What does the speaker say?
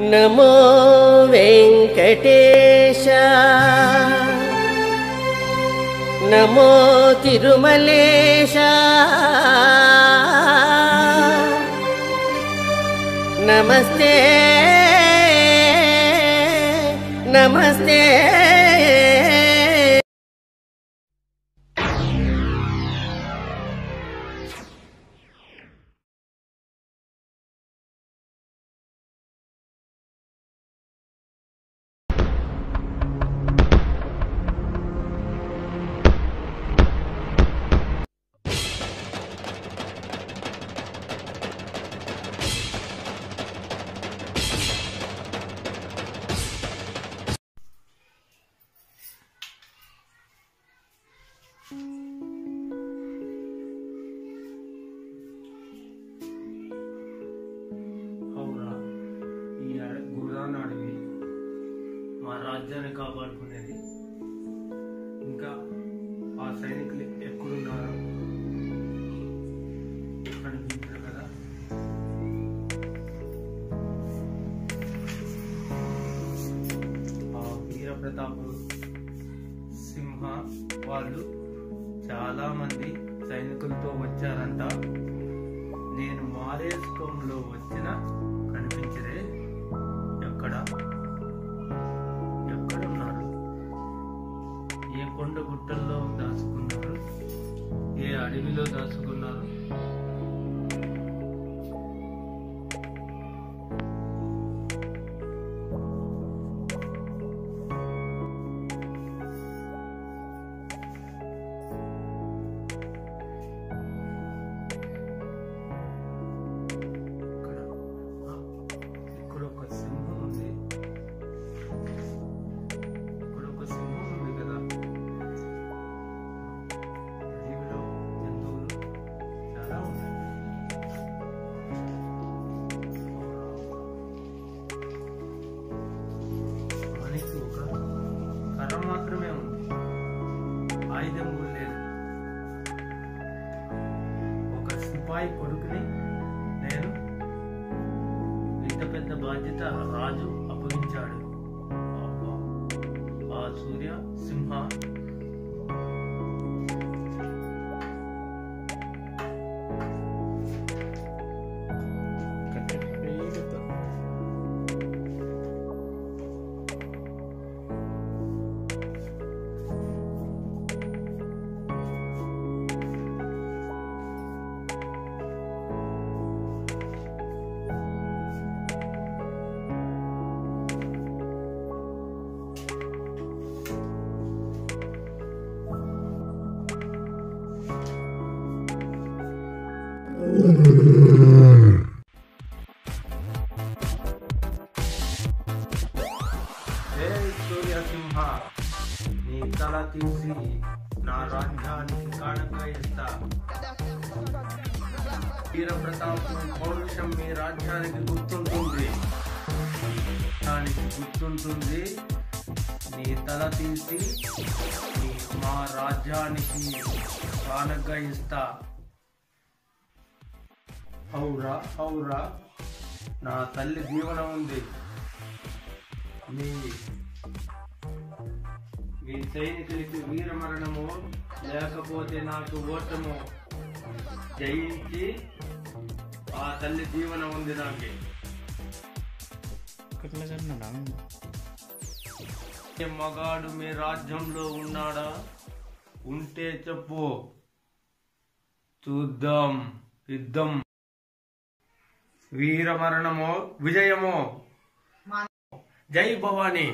नमो वेंकटेश नमो तिरुमलेश नमस्ते नमस्ते। అడవి మా రాజ్యాన్ని కాపాడుకునేది. ఇంకా ఆ సైనికులు ఎక్కడున్నారు కనిపించారు కదా. ఆ వీర ప్రతాప్ సింహ వాళ్ళు చాలా మంది సైనికులతో వచ్చారంట. నేను మారేస్కంలో వచ్చిన కనిపించరే. ఎక్కడున్నారు? ఏ కొండ గుట్టల్లో దాచుకున్నారు? ఏ అడవిలో దాచుకున్నారు? మాత్రమే ఉంది, ఆయుధం కూడా లేదు. ఒక సిపాయి కొడుకుని నేను ఇంత పెద్ద బాధ్యత రాజు అప్పగించాడు. ఆ సూర్య సింహ సూర్యసింహ, నీ తల తీసి నా రాజ్యానికి కానుక ఇస్తా. వీర ప్రతాప్ పౌరుషం మీ రాజ్యానికి గుర్తుంటుంది. నీ తల తీసి మా రాజ్యానికి కానుక ఇస్తా. హౌరా హౌరా, నా తల్లి దీవెన ఉంది. మీ సైనికులకి వీరమరణము లేకపోతే నాకు ఓటము. జయించి ఆ తల్లి దీవెన ఉంది నాకే. మగాడు మీ రాజ్యంలో ఉన్నాడా? ఉంటే చెప్పు, చూద్దాం. యుద్ధం వీరమరణమో విజయమో. జై భవానీ.